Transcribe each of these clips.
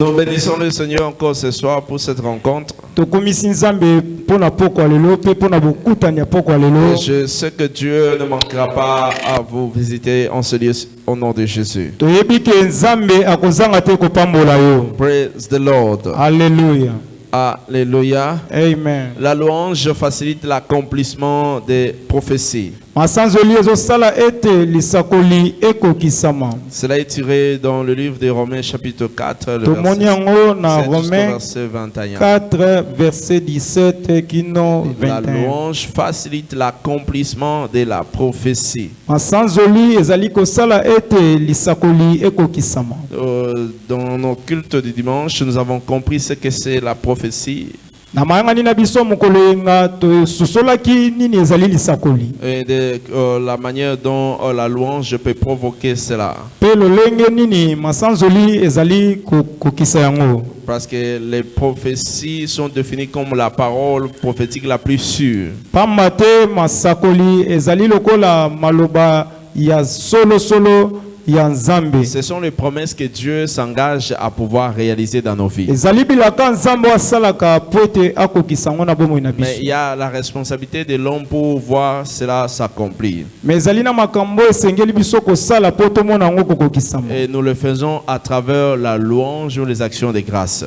Nous bénissons le Seigneur encore ce soir pour cette rencontre. Et je sais que Dieu ne manquera pas à vous visiter en ce lieu au nom de Jésus. Praise the Lord. Alléluia. Alléluia. Amen. La louange facilite l'accomplissement des prophéties. Cela est tiré dans le livre de Romains chapitre 4, le verset 21. 4, verset 17, La louange facilite l'accomplissement de la prophétie. Dans nos cultes du dimanche, nous avons compris ce que c'est la prophétie. Et la manière dont la louange peut provoquer cela. Parce que les prophéties sont définies comme la parole prophétique la plus sûre. Ce sont les promesses que Dieu s'engage à pouvoir réaliser dans nos vies. Mais il y a la responsabilité de l'homme pour voir cela s'accomplir. Et nous le faisons à travers la louange ou les actions de grâce.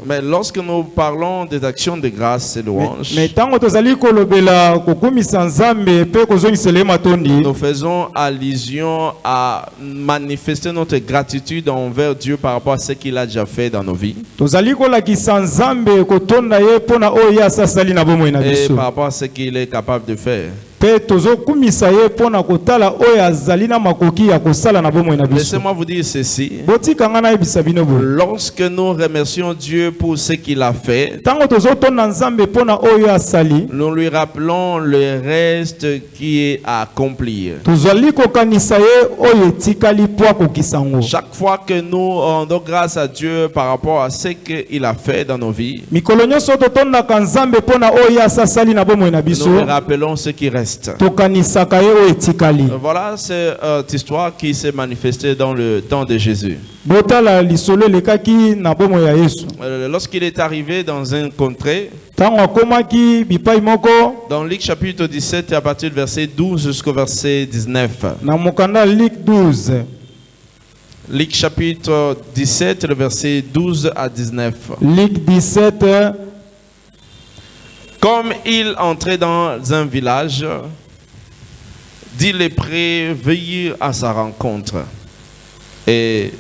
Mais lorsque nous parlons des actions de grâce et louange, nous faisons allusion à manifester notre gratitude envers Dieu par rapport à ce qu'il a déjà fait dans nos vies. Et par rapport à ce qu'il est capable de faire. Laissez-moi vous dire ceci. Lorsque nous remercions Dieu pour ce qu'il a fait, nous lui rappelons le reste qui est à accomplir. Chaque fois que nous rendons grâce à Dieu par rapport à ce qu'il a fait dans nos vies, nous lui rappelons ce qui reste. Voilà cette histoire qui s'est manifestée dans le temps de Jésus. Lorsqu'il est arrivé dans un contrée, dans Luc chapitre 17 à partir du verset 12 jusqu'au verset 19. Luc chapitre 17, le verset 12 à 19. Luc 17. Comme il entrait dans un village, 10 lépreux veillirent à sa rencontre. Et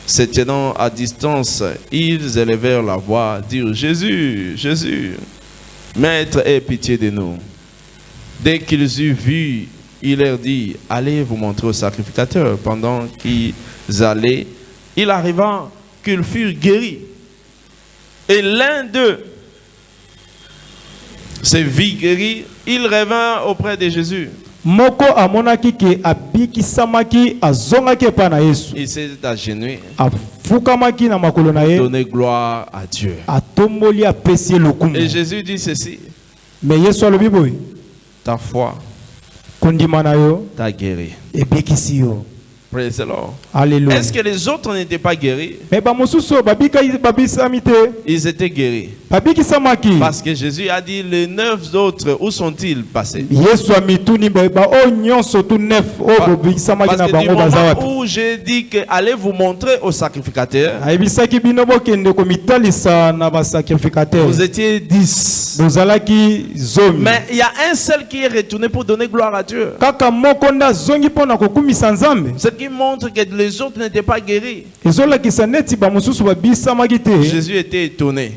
se tenant à distance, ils élevèrent la voix, dirent: Jésus, Jésus, Maître, aie pitié de nous. Dès qu'ils eurent vu, il leur dit: allez vous montrer au sacrificateur. Pendant qu'ils allaient, il arriva qu'ils furent guéris. Et l'un d'eux se vit guéri, il revint auprès de Jésus. Il s'est agenouillé, donné gloire à Dieu. Et Jésus dit ceci: ta foi t'a guéri. Praise the Lord. Alléluia. Est-ce que les autres n'étaient pas guéris? Ils étaient guéris. Parce que Jésus a dit: les 9 autres, où sont-ils passés? Parce que du moment où j'ai dit que allez vous montrer au sacrificateur, vous étiez 10. Mais il y a un seul qui est retourné pour donner gloire à Dieu. Ce qui montre que les autres n'étaient pas guéris. Jésus était étonné.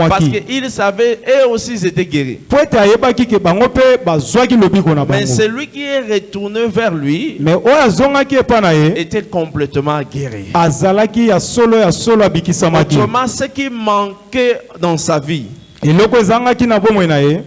Parce qu'ils savaient, eux aussi ils étaient guéris. Mais celui qui est retourné vers lui était complètement guéri. Autrement, ce qui manquait dans sa vie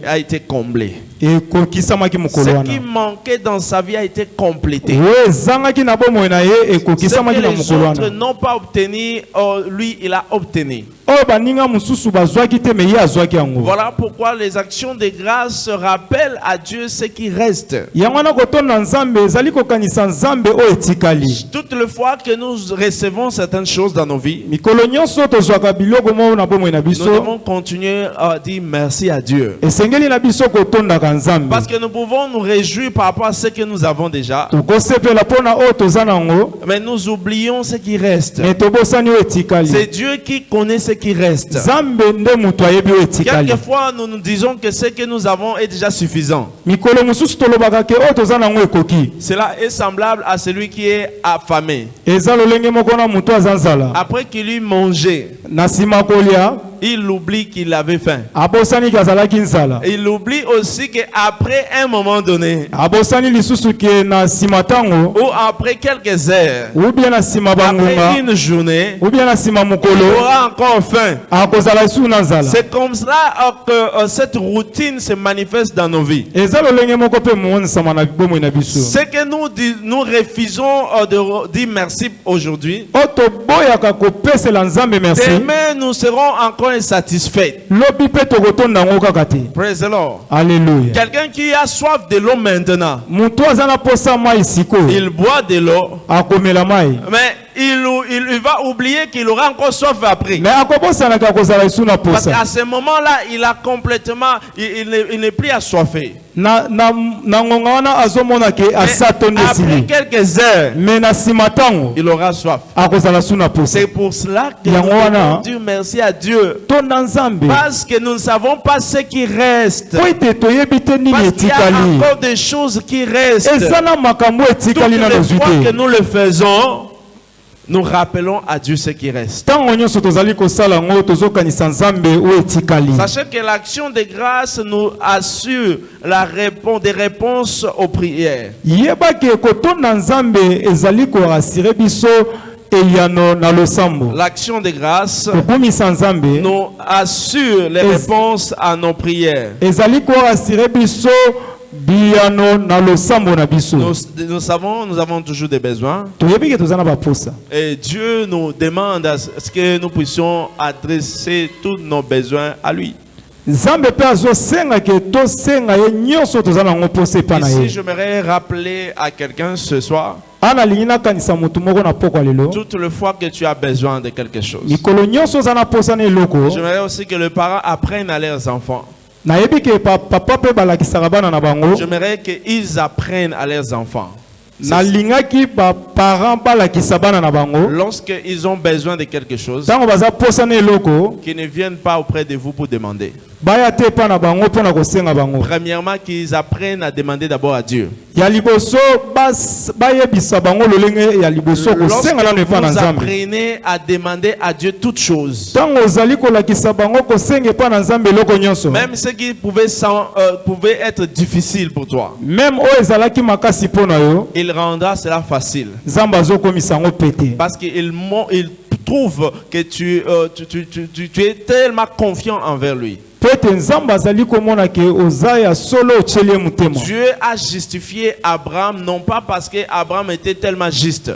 a été comblé. Ce qui manquait dans sa vie a été complété. Ce que les autres n'ont pas obtenu, lui, il a obtenu. baninga mususu bazwaki te me ye azwaki yango. Voilà pourquoi les actions de grâce rappellent à Dieu ce qui reste. Yango na kotonda nzambe ezali kokanisa nzambe o etikali. Toutes les fois que nous recevons certaines choses dans nos vies, Mikolo nyonso tozwaka biloko mo na bomoi na nous biso. devons continuer à dire merci à Dieu. Esengeli na biso kotondaka nzambe. Parce que nous pouvons nous réjouir par rapport à ce que nous avons déjà, Tokosepela pona o toza nango. mais nous oublions ce qui reste. Me tobosani o etikali. C'est Dieu qui connaît ce qui reste. Nzambe nde mutu ayebi o etikali. Quelquefois, nous nous disons que ce que nous avons est déjà suffisant. Mikolo mususu tolobaka ke o toza nango ekoki. Cela est semblable à celui qui est affamé. Eza lolenge moko na mutu aza nzala. Après qu'il eut mangé, Na nsima kolia il oublie qu'il avait faim. abosani azalaki nzala. Il oublie aussi qu'après un moment donné, Abosani lisusu ke na nsima ntango ou après quelques heures, ou bien na nsima bangunga après une journée, ou bien na nsima il mokolo aura encore faim. akozala lisusu na nzala. C'est comme cela que cette routine se manifeste dans nos vies. Eza lolenge moko mpe monisama na bomoi na biso. Ce que nous refusons de dire merci aujourd'hui, O toboyaka kopesela nzambe merci. demain nous serons encore insatisfaits. Lobi mpe tokotonda yango kaka te. Praise the Lord. Alléluia. Quelqu'un qui a soif de l'eau maintenant, Mutu aza na posa mai sikoyo il boit de l'eau, akomela mai. mais il va oublier qu'il aura encore soif après. Me akobosanaka kozala lisusu na Parce posa. qu'à ce moment-là, il a complètement, il n'est plus assoiffé. Na ngonga wana azomona ke Mais asa tondi après esili. quelques heures, Me na nsima ntango il aura soif. akozala lisusu na posa. C'est pour cela que Yango nous wana, devons dire merci à Dieu. Tonda nzambe. Parce que nous ne savons pas ce qui reste. Po ete toyebi te nini Parce qu'il y a etikali. encore des choses qui restent. Eza na makambo Toutes etikali na les nozwi fois que te. nous le faisons, nous rappelons à Dieu ce qui reste. Ntango nyonso tozali kosala yango tozokanisa nzambe o etikali. Sachez que l'action de grâce nous assure des réponses aux prières. Yeba ke kotonda nzambe ezali koasire biso eyano na losambo. L'action de grâce Kokumisa nzambe nous assure les réponses à nos prières. ezali koasire biso biyano na losambo na biso. Nous savons, nous avons toujours des besoins. Toyebi ke toza na baposa. Et Dieu nous demande à ce que nous puissions adresser tous nos besoins à lui. Nzambe mpe azosenga ke tosenga ye nyonso toza nango posa epa na Ici, ye. j'aimerais rappeler à quelqu'un ce soir, Ana lingi nakanisa mutu moko na pokwa lelo. toutes les fois que tu as besoin de quelque chose. Mikolo nyonso oza na posa na eloko. J'aimerais aussi que les parents apprennent à leurs enfants. Nayebi ke papa mpe balakisaka bana na bango. J'aimerais qu'ils apprennent à leurs enfants. Nalingaki baparent balakisa bana na bango. Lorsqu'ils ont besoin de quelque chose, Ntango baza posa na eloko qu'ils ne viennent pas auprès de vous pour demander. baya te epa na bango mpo na kosenga bango. Premièrement, qu'ils apprennent à demander d'abord à Dieu. Ya liboso bayebisa bango lolenge ya liboso Lorsque kosenga nano epa na vous nzambe. apprenez à demander à Dieu toutes choses, Ntango ozali kolakisa bango kosenga epa na nzambe eloko nyonso. même ce qui pouvait être difficile pour toi, Même oyo ezalaki makasi mpo na yo il rendra cela facile. nzambe azokomisa yango pete. Parce qu'il trouve que tu es tellement confiant envers lui. Po ete nzambe azali komona ke oza ya solo otyeli ye motema. Dieu a justifié Abraham non pas parce que Abraham était tellement juste.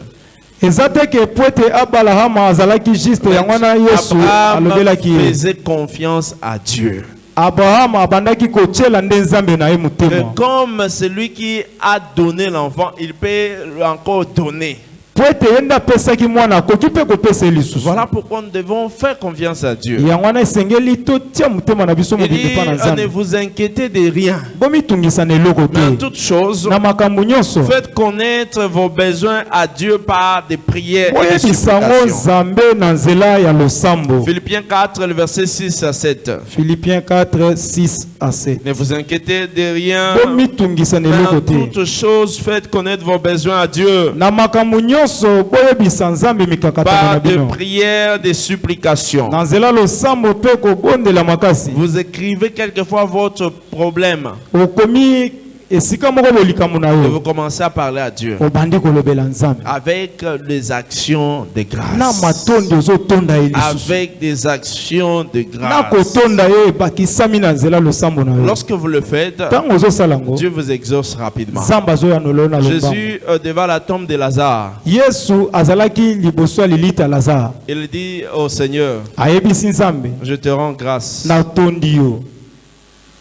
Eza te ke po ete abalahama azalaki juste yango wana yesu Abraham alobelaki ye. faisait confiance à Dieu. Abraham abandaki kotyela nde nzambe na ye Que motema. comme celui qui a donné l'enfant, il peut encore donner. Po ete ye nde apesaki mwana akoki mpe kopesa ye lisusu. Voilà pourquoi nous devons faire confiance à Dieu. Yango wana esengeli totia motema na biso Il dit, mobimbi mpa na ne nzambe. vous inquiétez de rien. Bomitungisa na eloko Mais en te. toutes choses, Na makambo nyonso faites connaître vos besoins à Dieu par des prières et des boyebisa yango supplications. nzambe na nzela ya losambo. Philippiens 4, le verset 6 à 7. Philippiens 4, 6 à 7. Ne vous inquiétez de rien. Bomitungisa na Mais eloko en te. toutes choses, faites connaître vos besoins à Dieu Na makambo nyonso boyebisa nzambe mikakatano na par des bino. prières, des supplications. Na nzela losambo mpe kobondela makasi. Vous écrivez quelquefois votre problème. Okomi esika moko bolikamu na Et yo vous commencez à parler à Dieu obandi kolobela nzambe avec les actions de na grâce. matondi ozotonda ye lisusu Avec des actions de na grâce. kotonda ye ebakisami na nzela losambo na yo Lorsque vous le faites, ntango ozosala ngo Dieu vous exauce rapidement. nzambe azoyanolo na lombango. Jésus, devant la tombe de Lazare, yesu azalaki liboso ya lilita lazare il dit au Seigneur, ayebisi nzambe je te rends grâce natondi yo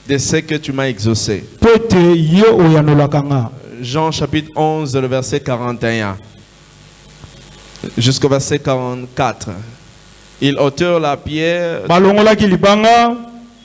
de ce que tu m'as exaucé. po ete ye oyanolaka nga. Jean chapitre 11, le verset 41 jusqu'au verset 44. Il ôtèrent la pierre. balongolaki libanga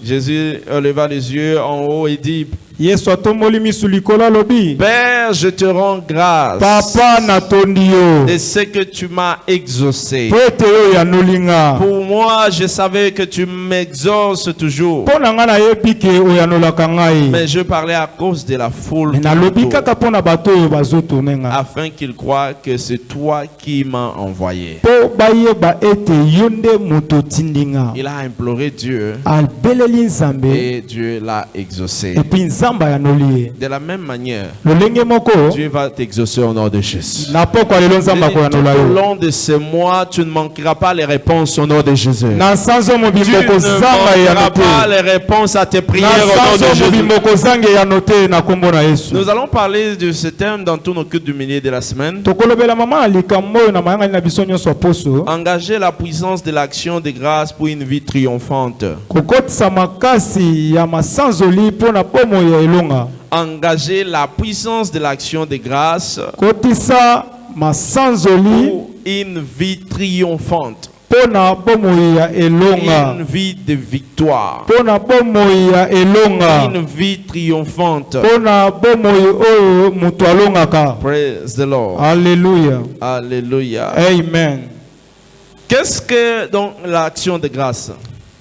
Jésus leva les yeux en haut et dit, yesu atomboli misu likolo alobi Père, je te rends grâce papa natondi yo de ce que tu m'as exaucé. po ete yo oyanoli nga. Pour moi, je savais que tu m'exauces toujours. mpo na nga nayebi ke oyanolaka ngai Mais je parlais à cause de la foule me qui nalobi m'entoure, kaka mpo na bato oyo bazotone nga afin qu'ils croient que c'est toi qui m'as envoyé. mpo bayeba ete yo nde moto otindi nga. Il a imploré Dieu abeleli nzambe et Dieu l'a exaucé. epuis nzambe ayanoli ye De la même manière, lolenge moko Dieu va t'exaucer au nom de Jésus. na pokwa lelo nzambe Tout akoyanola au yo long de ce mois, tu ne manqueras pas les réponses au nom de Jésus. na sanzo Tu mobimbo ne kozanga eyano manqueras pas te les réponses à tes na prières au nom de sanzo Jésus. mobimbo kozanga eyano te na kombo na yesu. Nous allons parler de ce thème dans tous nos cultes du milieu de la semaine. tokolobela mama na likambo oyo na mayangani na biso nyonso ya poso Engager la puissance de l'action de grâce pour une vie triomphante. kokotisa makasi ya masanzoli mpo na bomoi ya elonga. Engager la puissance de l'action de grâce kotisa masanzoli pour une vie triomphante. mpo na bomoi ya elonga Une vie de victoire. mpo na bomoi ya elonga Une vie triomphante. mpo na bomoi oyo moto alongaka. Praise the Lord. Alléluia. Alléluia. Amen. Qu'est-ce que donc l'action de grâce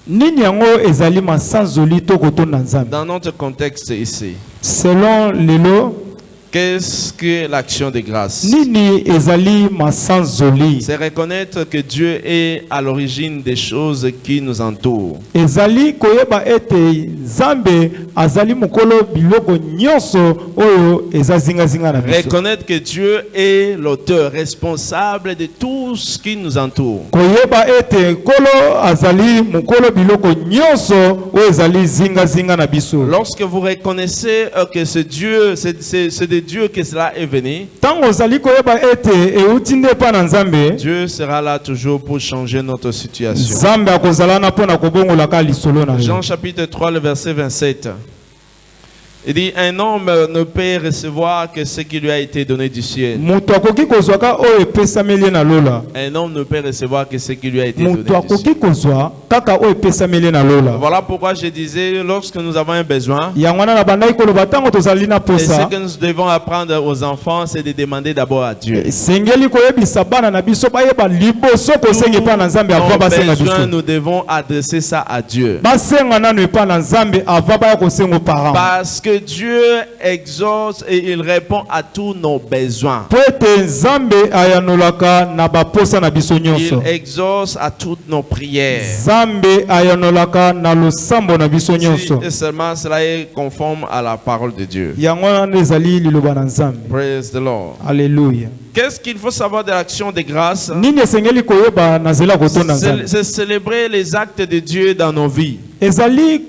nini yango ezali masanzoli to kotonda nzambe dans notre contexte ici? selon lelo Qu'est-ce que l'action de grâce? nini ezali masanzoli C'est reconnaître que Dieu est à l'origine des choses qui nous entourent. ezali koyeba ete nzambe azali mokolo biloko nyonso oyo eza zingazinga na biso. Reconnaître que Dieu est l'auteur responsable de tout ce qui nous entoure. koyeba ete nkolo azali mokolo biloko nyonso oyo ezali zingazinga na biso. Lorsque vous reconnaissez que ce Dieu, c'est de Dieu que cela est venu, ntango ozali koyeba ete euti nde epa na nzambe, Dieu sera là toujours pour changer notre situation. nzambe akozala na mpo na kobongolaka lisolo na Jean yo. chapitre 3, le verset 27. Il dit, un homme ne peut recevoir que ce qui lui a été donné du ciel. moto akoki kozwaka oyo epesameli ye na lola. Un homme ne peut recevoir que ce qui lui a été donné moto du ciel. akoki kozwa kaka oyo epesameli ye na lola. Voilà pourquoi je disais, lorsque nous avons un besoin, yango wana na bandaki koloba ntango tozali na et ce posa que nous devons apprendre aux enfants, c'est de demander d'abord à Dieu. esengeli koyebisa bana na biso bayeba liboso kosenga epa na nzambe ava Nos basenga besoins, biso. nous devons adresser ça à Dieu. basenga nano epa na nzambe ava baya kosenga oparent. Parce que Dieu exauce et il répond à tous nos besoins. po ete nzambe ayanolaka na baposa na biso Il nyonso. exauce à toutes nos prières. nzambe ayanolaka na losambo na biso nyonso. Si seulement cela est conforme à la parole de Dieu. yango wana ezali liloba na nzambe. Praise the Lord. Alleluia. Qu'est-ce qu'il faut savoir de l'action de grâce? nini esengeli koyeba na nzela kotonda nzambe. C'est célébrer les actes de Dieu dans nos vies. ezali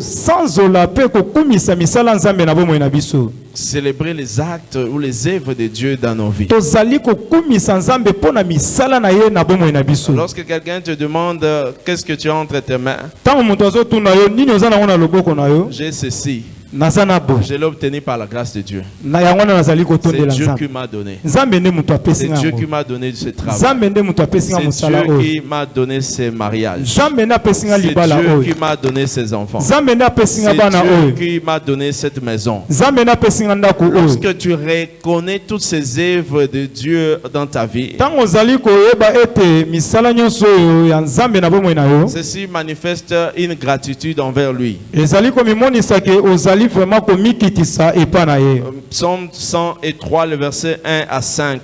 kosanzola mpe kokumisa misala nzambe na bomoi na biso. Célébrer les actes ou les œuvres de Dieu dans nos vies. tozali kokumisa nzambe mpo na misala na ye na bomoi na biso. Lorsque quelqu'un te demande qu'est-ce que tu as entre tes mains, ntango moto azotuna yo nini oza nango na loboko na yo, j'ai ceci. naza na bo Je l'ai obtenu par la grâce de Dieu. na yango wana nazali C'est kotondela Dieu qui nzambe. m'a donné. nzambe nde moto apesi C'est nga Dieu qui yango. m'a donné ce travail. nzambe nde moto apesi nga C'est mosala Dieu oyo. qui m'a donné ces mariages. nzambe nde apesi nga C'est libala Dieu oyo. qui m'a donné ces enfants. nzambe nde apesi nga C'est bana Dieu oyo. qui m'a donné cette maison. nzambe nde apesi nga ndako oyo. Lorsque tu reconnais toutes ces œuvres de Dieu dans ta vie, ntango ozali koyeba ete misala nyonso oyo ya nzambe na bomoi na yo, ceci manifeste une gratitude envers lui. ezali komimonisa ke ozali vraiment komikitisa epa na ye. Psaume 103, le verset 1 à 5.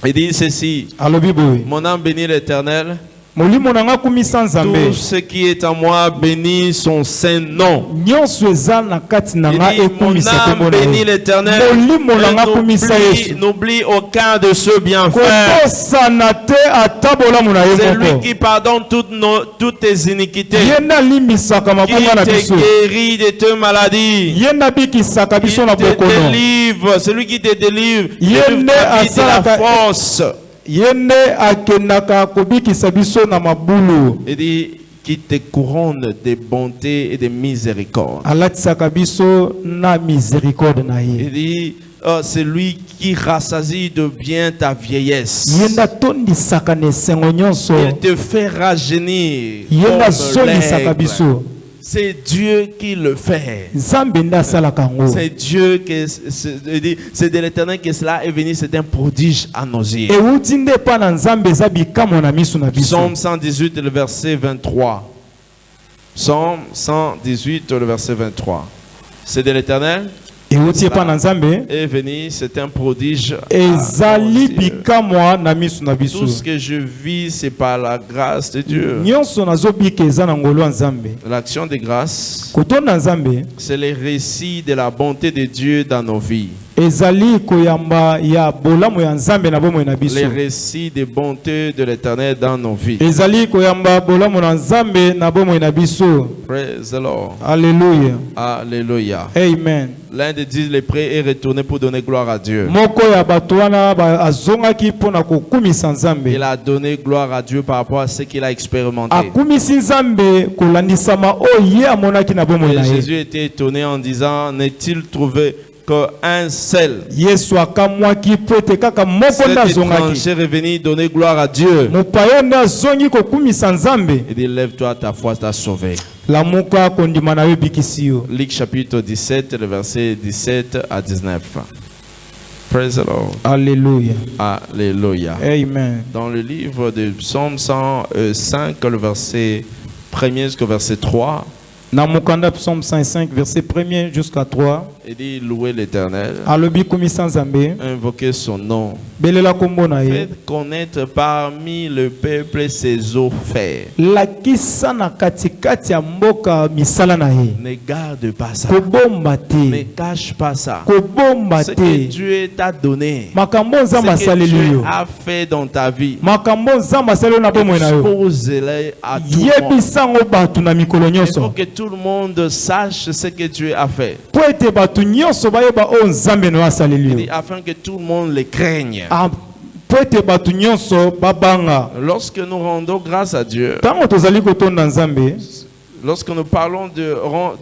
Il dit ceci: alobi boye, Mon âme bénit l'Éternel, molimo na nga kumisa Tout nzambe ce qui est en moi bénit son saint nom. nyonso eza na kati na Il nga dit, mon ekumisa âme kombo na bénit ye l'Éternel. molimo na nga Et kumisa yesu n'oublie aucun de ceux bienfaits. kobosana te ata bolamu na ye C'est lui moko qui pardonne toutes tes iniquités, ye nde alimbisaka qui mabongo na te biso guérit de tes maladies, ye nde abikisaka qui biso na te bokono délivre, celui qui te délivre, Yende de la asalaka- force. ye nde akendaka kobikisa biso na mabulu Il dit, qui te couronne de bonté et de miséricorde. alatisaka biso na miséricorde na ye Il dit, c'est lui qui rassasie de bien ta vieillesse. ye nde atondisaka na esengo nyonso Il te fait rajeunir ye nde comme azongisaka l'aigle. biso C'est Dieu qui le fait. nzambe nde asalaka yango C'est Dieu qui c'est de l'Éternel que cela est venu, c'est un prodige à nos yeux. ewuti nde epa na nzambe eza bikamwa na miso na biso Psaume 118, le verset 23. Psaume 118, le verset 23. C'est de l'Éternel ewuti epa na nzambe est venu, c'est un prodige. à ezali nos yeux. bikamwa na miso na biso Tout ce que je vis, c'est par la grâce de Dieu. nyonso nazobika eza na ngolu ya nzambe L'action de grâce, kotonda nzambe c'est le récit de la bonté de Dieu dans nos vies. ezali koyamba ya bolamu ya nzambe na bomoi na biso Les récits de bonté de l'Éternel dans nos vies. ezali koyamba bolamu na nzambe na bomoi na biso Praise the Lord. alleluya Alléluia. amen L'un des 10 lépreux est retourné pour donner gloire à Dieu. moko ya bato wana azongaki mpona kokumisa nzambe Il a donné gloire à Dieu par rapport à ce qu'il a expérimenté. akumisi nzambe kolandisama oyo ye amonaki na bomoi Et na ye Jésus était étonné en disant, n'est-il trouvé qu'un seul? yesu akamwaki mpo ete kaka moko nde Cet azongaki étranger est venu donner gloire à Dieu. mopaya nde azongi kokumisa nzambe Il dit, lève-toi, ta foi t'a sauvé. lamuka kondima na yo ebikisi yo Luc chapitre 17, le verset 17 à 19. Praise the Lord. alleluya Alléluia. amen Dans le livre de Psaume 105, le verset 1er jusqu'au verset 3, na mokanda psaume 105 verset 1er jusqu'à 3 il dit, louez l'Éternel, alobi kumisa nzambe invoquez son nom, belela kombo na ye faites connaître parmi le peuple ses eaux faits. lakisa na katikati ya mboka misala na ye Ne garde pas ça. kobomba Ne te cache pas ça. kobomba Ce que te Dieu t'a donné, makambo ce nzambe que asaleli Dieu yo a fait dans ta vie, makambo nzambe asaleli yo na bomoi na yo expose-le à tout le monde. yebisa yango bato na mikolo Il faut nyonso que tout le monde sache ce que Dieu a fait. mpo ete bato nyonso bayeba oyo nzambe na yo asaleli Il dit, yo afin que tout le monde le craigne. mpo ete bato nyonso babanga Lorsque nous rendons grâce à Dieu, ntango tozali kotonda nzambe lorsque nous parlons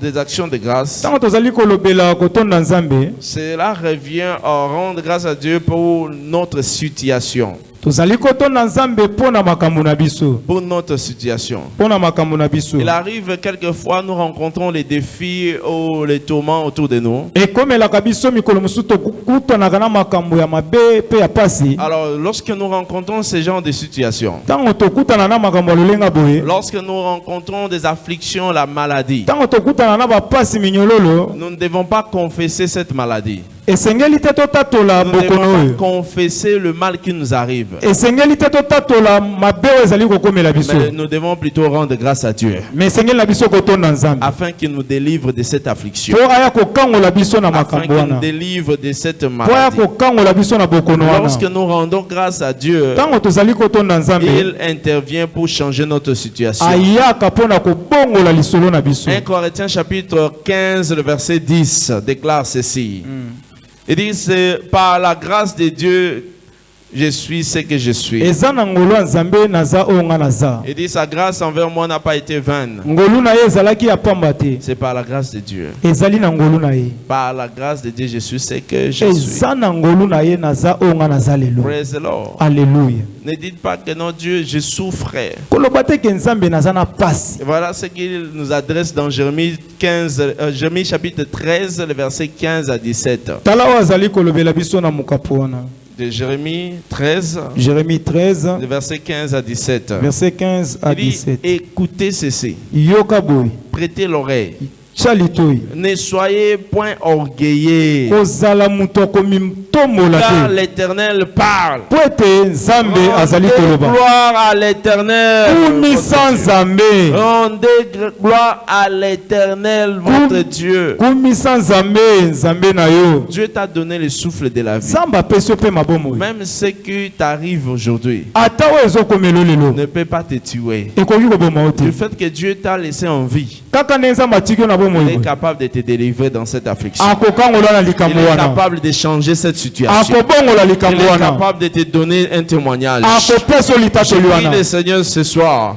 des actions de grâce, ntango tozali kolobela kotonda nzambe cela revient à rendre grâce à Dieu pour notre situation. tozali kotonda nzambe mpo na makambo na biso Pour notre situation. mpo na makambo na biso Il arrive quelquefois, nous rencontrons les défis ou les tourments autour de nous. ekomelaka biso mikolo mosusu tokutanaka na makambo ya mabe mpe ya pasi Alors, lorsque nous rencontrons ce genre de situation, ntango tokutana na makambo ya lolenga boye lorsque nous rencontrons des afflictions, la maladie, ntango tokutana na bapasi minyololo nous ne devons pas confesser cette maladie. esengeli te totatola Nous ne bokono devons oyo pas confesser le mal qui nous arrive. esengeli te totatola mabe oyo ezali kokomela biso Mais nous devons plutôt rendre grâce à Dieu me esengeli na biso kotonda nzambe afin qu'il nous délivre de cette affliction, mpo aya kokangola biso na afin makambo qu'il nous wana délivre de cette mpo aya maladie. kokangola biso na bokono Lorsque wana nous rendons grâce à Dieu, ntango tozali kotonda nzambe il intervient pour changer notre situation. ayaka mpo na kobongola lisolo na biso 1 Corinthiens chapitre 15, le verset 10 déclare ceci. Il dit, c'est par la grâce de Dieu, je suis ce que je suis. eza na ngolu ya nzambe naza oyo nga naza Il dit, sa grâce envers moi n'a pas été vaine. ngolu na ye ezalaki ya pamba te C'est par la grâce de Dieu. ezali na ngolu na ye Par la grâce de Dieu, je suis ce que je suis. eza na ngolu na ye naza oyo nga naza lelo Praise the Lord. alleluya Ne dites pas que non, Dieu, je souffrais. koloba te ke nzambe naza na pasi Et voilà ce qu'il nous adresse dans Jérémie chapitre 13, le verset 15 à 17. tala oyo azali kolobela biso na mokapo wana De Jérémie 13, Jérémie 13 le verset 15 à 17. verset 15 à Il dit, 17 écoutez ceci, yoka boye prêtez l'oreille. chalitoi Ne soyez point orgueilleux. kozala muto komitombola Car te l'Éternel parle. po ete nzambe azali Rendez koloba gloire à l'Éternel. kumisa nzambe Rendez gloire à l'Éternel, votre Dieu. kumisa nzambe nzambe na yo Dieu t'a donné le souffle de la vie. nzambe apesi yo mpe mabomo Même ce qui t'arrive aujourd'hui ata oyo ezokomela lelo ne peut pas te tuer. ekoki koboma yo te Du fait que Dieu t'a laissé en vie, kaka nde nzambe atiki yo na il bomoi est capable de te délivrer dans cette affliction. akokangola na Il likambo est wana capable de changer cette situation. akobongola Il likambo est wana capable de te donner un témoignage. akopesa yo Je litatoli prie wana le Seigneur ce soir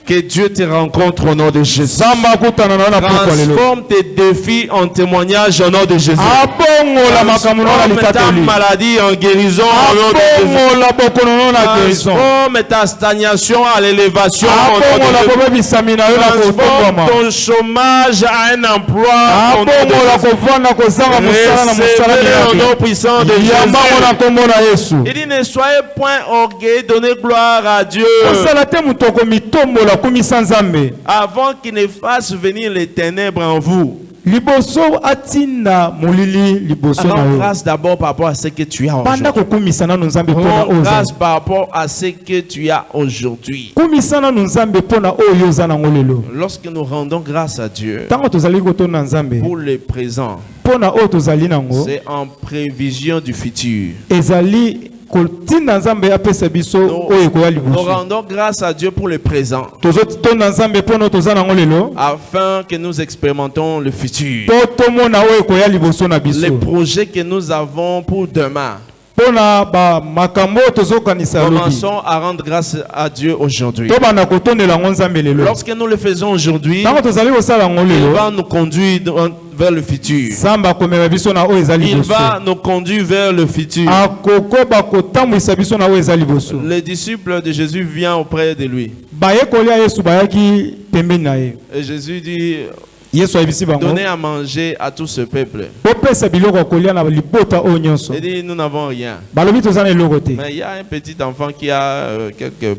que Dieu te rencontre au nom de Jésus. nzambe akutana na yo na pokwa lelo Transforme tes défis en témoignage au nom de Jésus. abongola makambo na yo na Transforme ta litatoli maladie en guérison au nom de Jésus. abongola bokono na yo na guérison Transforme ta stagnation à l'élévation au nom de abongola Jésus. kobebisami na yo na kotombwama Transforme ton chômage à un emploi au nom de abongola Jésus. kovanda kozanga mosala na mosala Recevez au nom miyake puissant de yambango na Jésus. kombo na yesu Il dit ne soyez point orgueilleux, donnez gloire à Dieu kosala te moto komitombola kumisa nzambe avant qu'il ne fasse venir les ténèbres en vous. liboso atinda molili liboso na Rends yo grâce d'abord par rapport à ce que tu as banda aujourd'hui. kokumisa nanu nzambe mpona Rends oyo grâce ozali par rapport à ce que tu as aujourd'hui. kumisa nanu nzambe mpona oyo oza nango lelo Lorsque nous rendons grâce à Dieu ntango tozali kotonda nzambe pour le présent, mpona oyo tozali nango c'est en prévision du futur. ezali kotinda nzambe apesa biso oyo ekoya Nous liboso rendons grâce à Dieu pour le présent, tozotonda nzambe mpona oyo toza nango lelo afin que nous expérimentons le futur. mpo tomona oyo ekoya liboso na Les biso projets que nous avons pour demain. mpona bamakambo oyo tozokanisa lobi Commençons à rendre grâce à Dieu aujourd'hui. tobanda kotondela yango nzambe lelo Lorsque nous le faisons aujourd'hui, ntango tozali kosala yango il lelo va nous conduire vers le futur. nzambe akomema biso na oyo eza Il liboso va nous conduire vers le futur. akokoba kotambwisa biso na oyo eza liboso Les disciples de Jésus viennent auprès de lui. bayekoli ya yesu bayaki pembeni na ye Et Jésus dit, yesu ayebisi bango donnez à manger à tout ce peuple. bopesa biloko ya kolia na libota oyo nyonso Il dit, nous n'avons rien. balobi toza na eloko te Mais il y a un petit enfant qui a quelques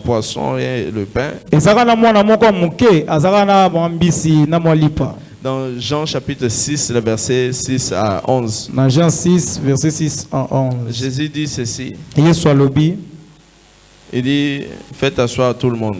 poissons et le pain. ezalaka na mwana moko ya moke azalaka na mwa mbisi na mwa lipa Dans Jean chapitre 6, le verset 6 à 11, na Jean 6 verset 6 en 11 Jésus dit ceci. yesu alobi Il dit, faites asseoir tout le monde.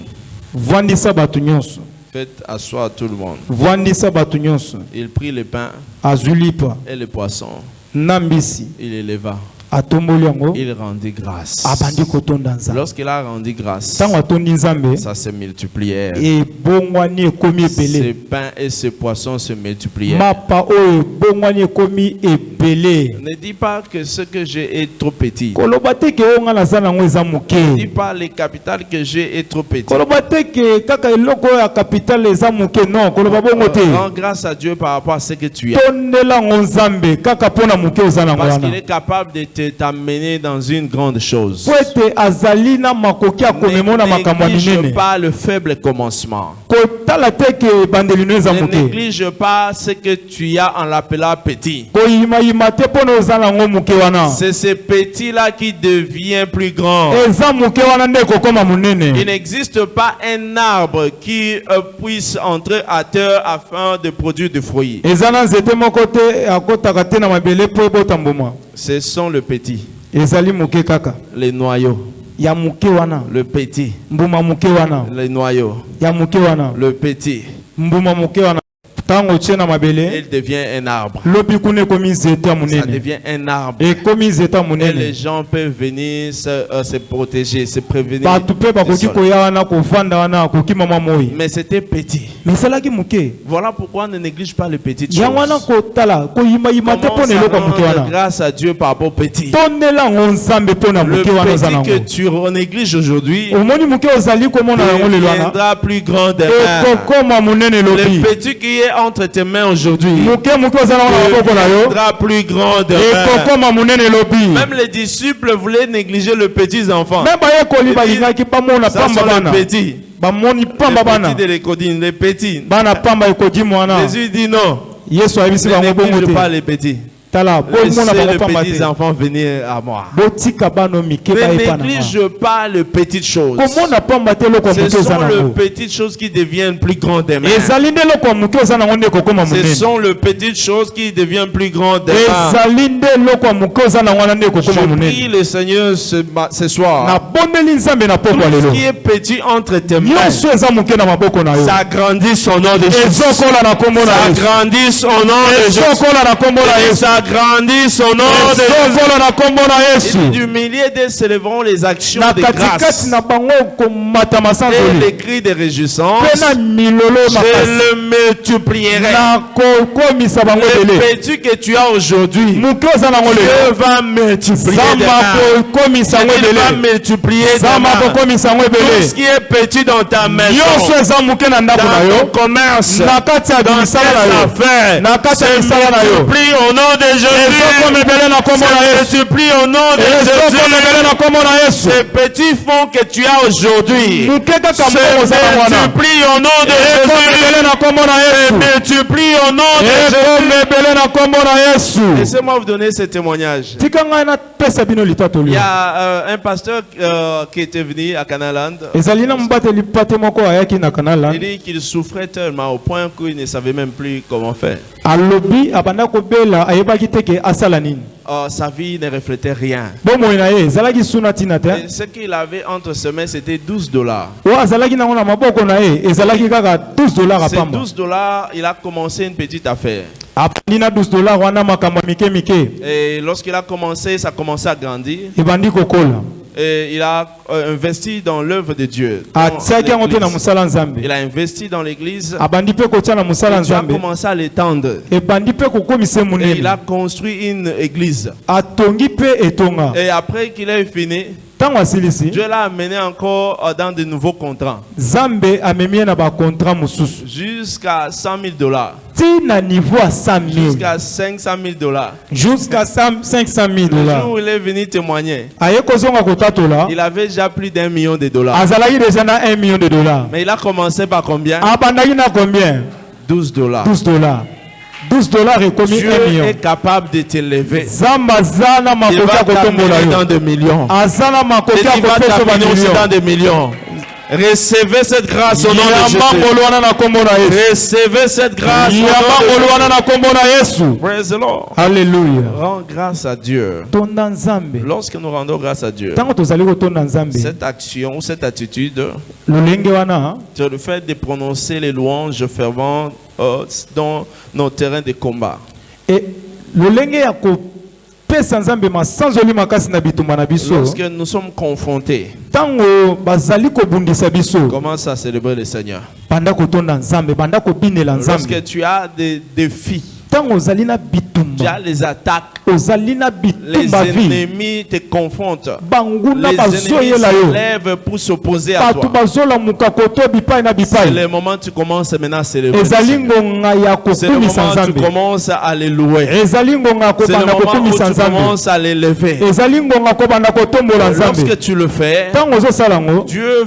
vwandisa bato nyonso Faites asseoir tout le monde. vwandisa bato nyonso Il prit le pain azwi lipa et le poisson. na mbisi Il éleva. atomboli yango Il rendit grâce. abandi kotonda nzambe Lorsqu'il a rendu grâce, ntango atondi nzambe ça se multipliait. ebongwani ekomi Ce ebele pain et ce poisson se multipliaient. mapa oyo ebongwani ekomi ebele Ne dis pas que ce que j'ai est trop petit. koloba te ke oyo nga naza nango eza Ne dis moke pas le capital que j'ai est trop petit. koloba te ke kaka eloko oyo ya kapitale eza moke non koloba bongo te Rends grâce à Dieu par rapport à ce que tu as. tondela yango nzambe kaka mpona moke oza nango Parce qu'il wana est capable de t'amener dans une grande chose. po ete azali na makoki ya komema na makambo ya néglige minene pas le faible commencement. kotala te ke ebandeli no eza Ne moke néglige pas ce que tu as en l'appelant petit. koyimayima te mpona oza nango moke wana C'est ce petit-là qui devient plus grand. eza moke wana nde ekokoma Il monene n'existe pas un arbre qui puisse entrer à terre afin de produire des fruits. eza na nzete moko te akotaka te na mabele mpo ebota mbuma Ce sont le petit, ezali moke kaka les noyaux. ya moke wana Le petit, mbuma moke wana les noyaux. ya moke wana Le petit, mbuma moke wana ntango otie na mabele il devient un arbre. lobi kuna ekomi nzete ya Ça monene devient un arbre. ekomi nzete ya Et les monene gens peuvent venir se protéger, se prévenir. bato mpe des bakoki sols. koya wana kovanda wana kokima mwa moi Mais c'était petit. me esalaki moke Voilà pourquoi on ne néglige pas les petites yango wana choses. kotala koyimayima te Commence mpona eloko ya à moke rendre wana grâce à Dieu par rapport au petit. tondela yango nzambe mpona Le moke wana oza petit que nango tu négliges aujourd'hui omoni moke ozali komona yango lelo wana deviendra plus grand demain. ekokoma monene Le lobi petit qui est entre tes mains aujourd'hui moke moke oza nango na maboko na yo deviendra plus grand demain. ekokoma monene lobi Même les disciples voulaient négliger le petit enfant. me bayekoli balingaki bamona Ça pamba sont bana les petits. bamoni Les pamba bana petits de l'écodine, les petits. bana pamba ekodi mwana Jésus dit non. yesu ayebisi Ne bango bongo néglige te pas les petits. tala Laissez bomona les bakopamba petits te enfants venir à moi. botika bano mike Ne baepa na néglige pas les petites choses. komona pamba te eloko ya Ce moke oza sont les nango petites choses qui deviennent plus grandes demain. ezali nde eloko ya moke oza nango nde kokoma Ce monene sont les petites choses qui deviennent plus grandes demain. ezali nde eloko ya moke oza nango wana nde kokoma Je prie monene le Seigneur ce soir. nabondeli nzambe na pokwa Tout ce lelo qui est petit entre tes mains, nyonso eza moke na maboko na yo ça grandisse au nom de Jésus. ezokola na kombo na Ça yesu grandisse au nom de Jésus. ezokola na kombo na Et yesu ça grandisse au nom de Jésus. ezokola na kombo na Et yesu du milieu d'eux s'élèveront les actions na de katikati grâce na bango komata et masanzoli les cris de réjouissance. mpe na milolo Je makasi le multiplierai. na kokomisa bango Le ebele petit que tu as aujourd'hui, moke oza nango Dieu lelo va multiplier zamba demain. kokomisa yango Il va ebele multiplier zamba demain. kokomisa yango Tout ce ebele qui est petit dans ta maison, nyonso eza moke na ndako na dans yo ton commerce, na kati ya dans tes misala na yo affaires, na kati ya se misala na yo multiplie au nom de Jésus. ezokoma ebele na kombo na Se yesu multiplie au nom de ezokoma ebele Jésus. na kombo na yesu Ces petits fonds que tu as aujourd'hui, moke kaka se mbongo oza na wana multiplie au nom de ekoma ebele Jésus. na kombo na Se yesu multiplie au nom de ekoma Jésus. ebele na kombo na yesu Laissez-moi vous donner ce témoignage. tika ngai napesa bino Il y litatoli a un pasteur qui était venu à Canaland. ezali na mobateli pate moko ayaki na Il kanala dit qu'il souffrait tellement au point qu'il ne savait même plus comment faire. alobi abanda kobela ayebaki te ke asala nini Sa vie ne reflétait rien. bomoi na ye ezalaki suna ntina te Et ce qu'il avait entre ses mains, c'était $12. oyo azalaki nango na maboko na ye ezalaki kaka $12 Ces apamba $12, il a commencé une petite affaire. apandi na $12 wana makambo ya mike mike Et lorsqu'il a commencé, ça a commencé à grandir. ebandi kokola Et il a investi dans l'œuvre de Dieu. dans atiaki yango te na l'église. mosala nzambe Il a investi dans l'église. abandi mpe kotia na mosala Et Dieu a nzambe commencé à l'étendre. ebandi mpe kokomisa Et il monene a construit une église. atongi mpe etonga Et après qu'il ait fini, ntango asilisi Dieu l'a amené encore dans de nouveaux contrats. nzambe amemi ye na bakontrat mosusu Jusqu'à $100,000. ti na niveau ya 100 000 Jusqu'à $500,000. jusqu'à 500 000 Le dollars jour où il est venu témoigner, aye kozonga kotatola il avait déjà plus $1 million. azalaki déjà na 1 million de dollars Mais il a commencé par combien? abandaki na combien $12. 12 dollars 12 dollars ekomi Dieu 1 million est capable de t'élever. nzambe aza na Il makoki va ya kotombola t'amener yo dans des millions. aza na Et makoki ya il va kopesa t'amener aussi bamillion dans des millions. Recevez cette grâce au nom de Jésus. yambangolo wana na kombo na yesu Recevez cette grâce au nom yambangolo de wana na kombo na yesu Jésus. Praise the Lord. alleluya Rends grâce à Dieu. tonda nzambe Lorsque nous rendons grâce à Dieu, ntango tozali kotonda nzambe cette action, cette attitude, lolenge wana c'est le fait de prononcer les louanges ferventes dans nos terrains de combat. e lolenge ya kopesa nzambe masanzoli makasi na bitumba na biso Lorsque nous sommes confrontés, ntango bazali kobundisa biso commence à célébrer le Seigneur. banda kotonda nzambe banda kobinela Lorsque nzambe tu as des défis, ntango ozali na tu as bitumba les attaques, ozali na les bitumba vi ennemis te confrontent. banguna Les ennemis bazoyela yo se lèvent pour s'opposer à bato toi. bazolamuka koto bipai na C'est bipai le moment où tu commences maintenant à célébrer. ezali ngonga ya C'est le kokumisa moment où tu nzambe commences à les louer. ezali ngonga ya C'est le kobanda moment où kokumisa tu nzambe commences à les lever. ezali ngonga kobanda kotombola nzambe Lorsque tu le fais, ntango ozosala yango Dieu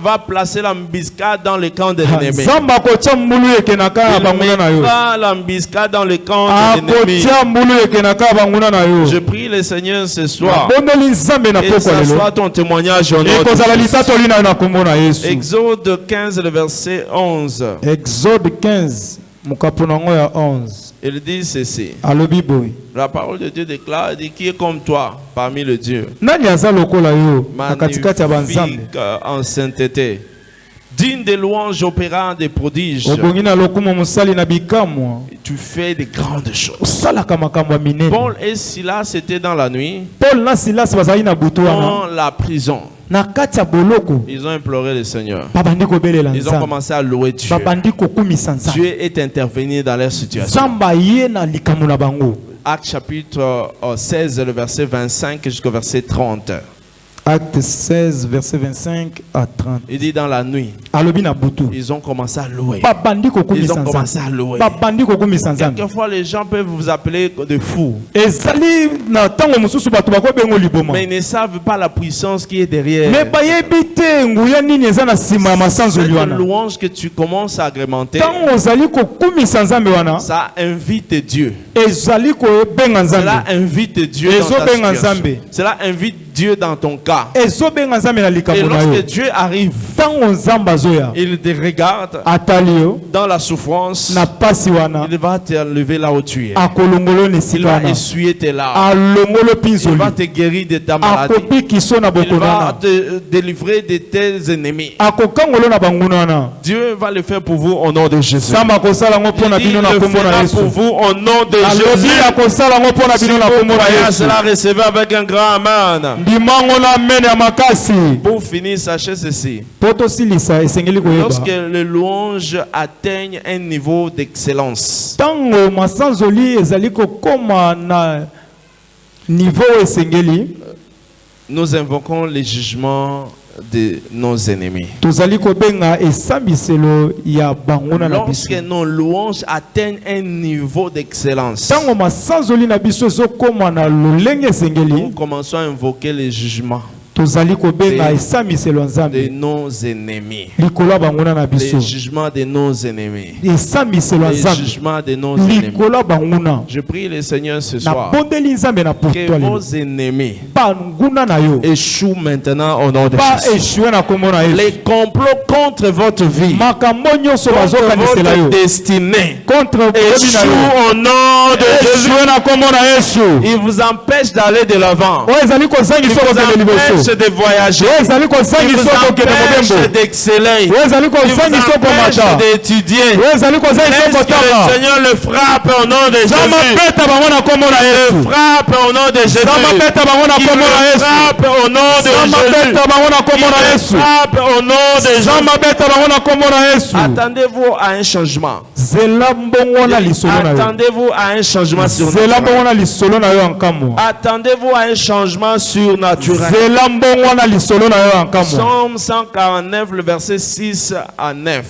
va placer l'embuscade dans le camp de l'ennemi. nzambe akotia mbulu ekenaka ya Il banguna na yo mettra l'embuscade dans le camp de l'ennemi. akotia mbulu ekenaka ya banguna na yo Je prie le Seigneur ce soir. abondeli nzambe na Et pokwa ça lelo soit ton témoignage au nom de ekozala Jésus. litatoli na yo na kombo na yesu Exode 15, le verset 11. exode 15 mokapo nango ya 11 Il dit ceci. alobi boye La parole de Dieu déclare, il dit, qui est comme toi parmi les dieux, nani aza lokola yo na katikati ya banzambe magnifique en sainteté, digne de louanges opérant des prodiges. obongi na lokumu mosali na bikamwa Tu fais de grandes choses. osalaka makambo ya minene Paul et Silas étaient dans la nuit, paul na silas bazali na butu wana dans la prison. na kati ya boloko Ils ont imploré le Seigneur. babandi kobelela Ils ont nzambe commencé à louer Dieu. babandi kokumisa nzambe Dieu est intervenu dans leur situation. nzambe aye na likambo na bango Actes chapitre 16, le verset 25 jusqu'au verset 30. Acte 16, verset 25 à 30. Il dit dans la nuit, Alobi na butu. ils ont commencé à louer. Babandi kokumi Ils ont sanzambe. commencé à louer. Babandi kokumi sanzambe. Quelquefois, les gens peuvent vous appeler de fous, Ezali na tango mususu bato bakobengo liboma. mais ils ne savent pas la puissance qui est derrière. Mais bayebi te nguya nini eza na sima ya masanzo Cette liwana. louange que tu commences à agrémenter, Tango ozali kokumi sanzambe wana, ça invite Dieu. ezali kobenga nzambe. Cela invite Dieu dans ta Ezobenga situation. nzambe. Cela invite Dieu dans ton cas. Ezobenga nzambe na Et likambo na yo. lorsque Dieu arrive, Tango nzambe azoya, il te regarde atali yo dans la souffrance, na pasi wana, il va te lever là où tu es. akolongolo ne Il sika va wana. essuyer tes larmes. Alongolo Il pinzoli. va te guérir de ta maladie. Akopi kiso na Il va bokonana. te délivrer de tes ennemis. Akokangolo na bangunana. Dieu va le faire pour vous au nom de Jésus. Samba kosala ngo pona Il dit, bino na le kombo na fera Yesu. pour vous au nom de Alobi Jésus. akosala ngo pona Si bino na vous kombo na croyez à Yesu. cela, recevez avec un grand amen. Ndimango na mene ya makasi. Pour finir, sachez ceci. Poto silisa esengeli Lorsque koyeba. les louanges atteignent un niveau d'excellence, Tango masanzoli ezali kokoma na niveau esengeli, nous invoquons les jugements de nos ennemis. tozali kobenga esambiselo ya banguna na biso. Lorsque nos louanges atteignent un niveau d'excellence, Tango masanzoli na biso ezokoma na lolenge nous esengeli, commençons à invoquer les jugements tozali kobenga de- esambiselo ya de nzambe nos ennemis. likolo ya banguna na biso. Les jugements de nos ennemis. Esambiselo ya Les nzambe jugements de nos ennemis. likolo ya banguna. Je prie le Seigneur ce Na soir bondeli nzambe na que pourtoi lelo. vos ennemis Banguna na yo échouent maintenant au nom de ba Jésus. échoué na kombo na Yesu. Les complots contre votre vie, Makambo nyonso contre bazokanisela yo votre destinée, contre boyebi na yo échouent au nom de Jésus. échoué na kombo na Yesu. Il vous empêche d'aller de l'avant. Oyo ezali Il kozangisa vous okokende liboso. empêche de voyager. Oyo ezali Il kozangisa vous okokende empêche mobembo. d'exceller. Oyo ezali Il vous kozangisa empêche okomata. d'étudier. Oyo ezali kozangisa Laisse que le okotaka. Seigneur le frappe au nom de Zamba Jésus. beta bango na kombo na Yesu. Frappe au nom de Jésus. Zamba beta bango na Il kombo na le Yesu. frappe au nom de Zamba Jésus. beta bango na kombo na Il le Yesu. frappe au nom de Jésus. Zamba beta bango na kombo na Yesu. Attendez-vous à un changement. Zela mbongo na lisolo na yo. Attendez-vous à un changement Zela surnaturel. mbongo na lisolo na yo ya nkamwa. Attendez-vous à un changement surnaturel. Zela mbongo na lisolo na yo ya nkamwa. Psaume 149, le verset 6 à 9.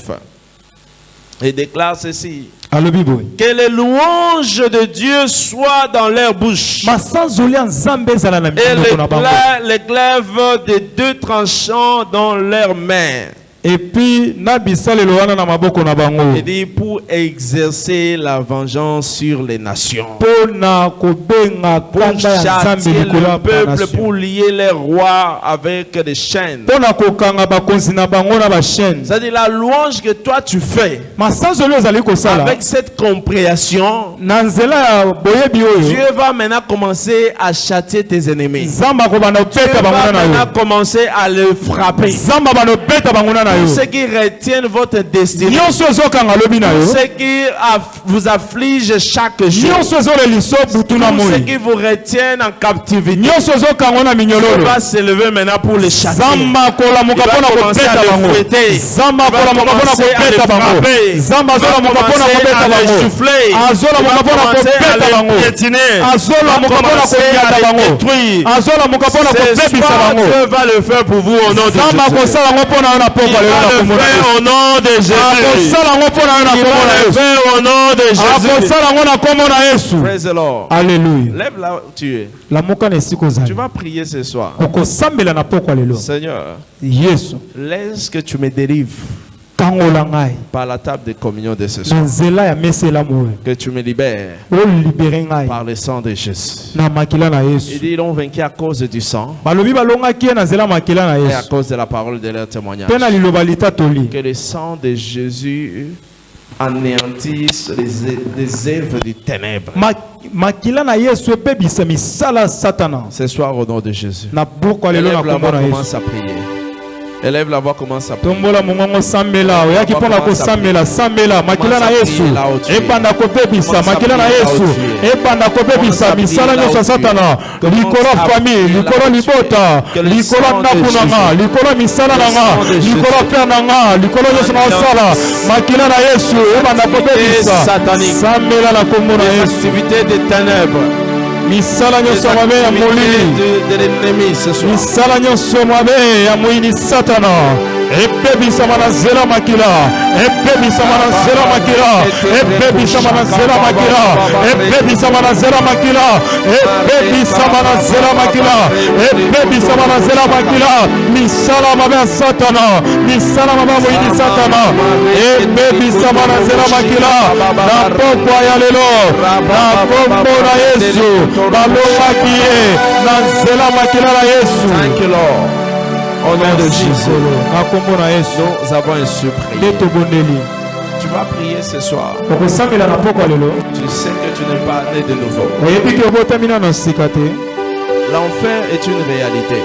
Et déclare ceci. Alobi boy. Que les louanges de Dieu soient dans leur bouche. Masanzoli ya nzambe ezala na Et minoko na bango. les glaives des deux tranchants dans leurs mains. Et puis na bisalelo wana na maboko na bango. Il dit pour exercer la vengeance sur les nations. Pona kobenga Pour kanda ya nzambe châtier likolo le ya peuple, banation. pour lier les rois avec des chaînes. Pona kokanga bakonzi na bango na bachaîne. C'est-à-dire la louange que toi tu fais Masanzoli ezali kosala. avec cette compréhension, Na nzela ya boyebi oyo. Dieu va maintenant commencer à châtier tes ennemis. Zamba kobanda Dieu opeta va bango na maintenant yo. commencer à les frapper. Zamba bana opeta bango na yo. Tous ceux qui retiennent votre destinée, Nyonso ezokanga lobi na tous yo. ceux qui vous affligent chaque jour, Nyonso ezoleliso butu na tous ceux moi. qui vous retiennent en captivité, Nyonso ezokanga na Dieu minyololo. va s'élever maintenant pour les châtier. Zamba kolamuka Il va pona commencer kopeta à les bango. fouetter. Zamba Il va kolamuka pona commencer à les kopeta bango. frapper. Zamba Il va azolamuka pona commencer kopeta à les bango. souffler. Azolamuka Il va pona commencer à kopeta les bango. piétiner. Azolamuka Il va pona commencer à kopiata les bango. détruire. Azolamuka pona Ce kopebisa soir, bango. Dieu va le faire pour vous au nom de Zamba Jésus. kosala ngo pona yo na Il pokwa lelo na va le kombo na faire Yesu. au nom de Jésus. Akosala ngo pona yo na Il kombo na va le Yesu. faire au nom de Jésus. Akosala ngo na kombo na Yesu. Praise the Lord. Alléluia. Lève là où tu es. Lamuka na esika Tu ozali. vas prier ce soir. Okosambela na pokwa lelo. Seigneur, Yesu. laisse que tu me dérives Kangola ngai. par la table de communion de ce Na soir. nzela ya mesa elamu. Que tu me libères Olibere ngai. par le sang de Jésus. Na makila na Il Yesu. dit, ils ont vaincu à cause du sang Balobi balongaki ye na nzela makila na et à Yesu. cause de la parole de leur témoignage. Mpe na liloba litatoli. Que le sang de Jésus anéantisse les œuvres du ténèbre. Makila na Yesu ebebisa misala Satana. Ce soir, au nom de Jésus. Na pokwa lelo na Élève la kombo voix, na Yesu. commence à prier. Élève la voix, commence à prier. Tombola mongongo sambela oyaki mpona kosambela sambela makila na Yesu ebanda kopebisa makila na Yesu ebanda kopebisa misala nyonso ya Satana likolo ya famille likolo libota likolo ndaku na nga likolo misala na nga likolo père na nga likolo nyonso na osala makila na Yesu ebanda kopebisa sambela na kombo na Les Yesu activités des ténèbres misala nyonso ya mabe ya molili de l'ennemi ce soir. misala nyonso ya mabe ya moyini satana ebebisama na nzela makila ebebisama na nzela makila ebebisama na nzela makila ebebisama na nzela makila ebebisama na nzela makila ebebisama na nzela makila misala mabe ya satana misala mabe ya moyini satana ebebisama na nzela makila na pokwa ya lelo na kombo na Yesu balongaki ye na nzela makila na Yesu. Thank you, Lord. Au nom de Jésus, nous avons un surprise. Tu vas prier ce soir. Tu sais que tu n'es pas né de nouveau. L'enfer est une réalité.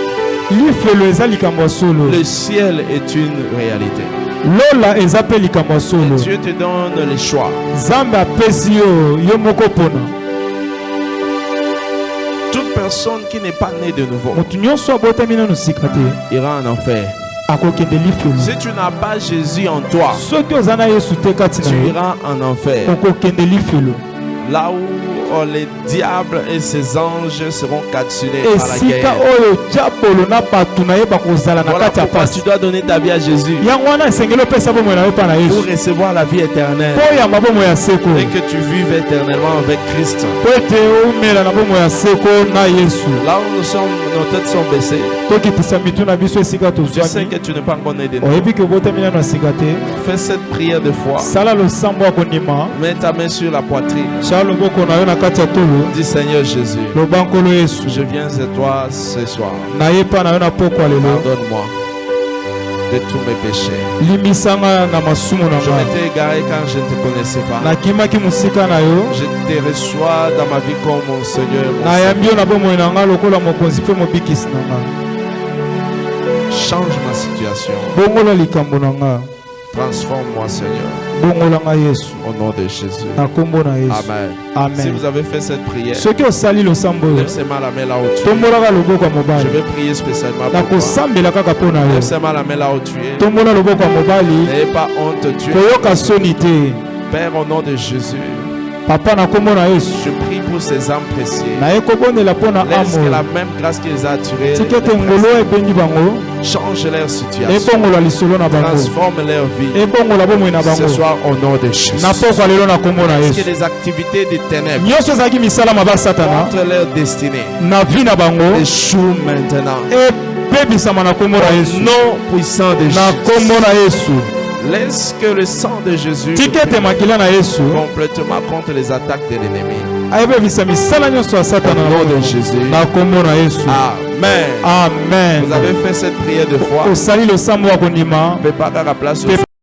Le ciel est une réalité. Et Dieu te donne le choix. Toute personne qui n'est pas née de nouveau ira en enfer. Si tu n'as pas Jésus en toi, tu iras en enfer. Là où les diables et ses anges seront capturés par la guerre. Voilà pourquoi tu dois donner ta vie à Jésus pour recevoir la vie éternelle et que tu vives éternellement avec Christ. Là où nous sommes, nos têtes sont baissées. Tu sais que tu n'es pas encore né de nouveau. Fais cette prière de foi. Mets ta main sur la poitrine. Dis Seigneur Jésus, je viens à toi ce soir. Pardonne-moi de tous mes péchés. Je m'étais égaré quand je ne te connaissais pas. Je te reçois dans ma vie comme mon Seigneur. Change ma situation. Transforme-moi, Seigneur. Au nom de Jésus. Amen. Amen. Si vous avez fait cette prière, laissez-moi la main là où tu es. Je vais prier spécialement pour toi. Laissez-moi la main là où tu es. N'ayez pas honte, tu es. Père, au nom de Jésus, je prie pour ces âmes précieuses. Laisse que la même grâce qui les a attirés change leur situation, transforme leur vie. Ce soir, au nom de Jésus. Est-ce que les activités des ténèbres contre leur destinée échouent maintenant? Au nom puissant de Jésus. Laisse que le sang de Jésus complètement contre les attaques de l'ennemi. Au nom de Jésus. Amen. Amen. Vous avez fait cette prière de foi. Préparez la place.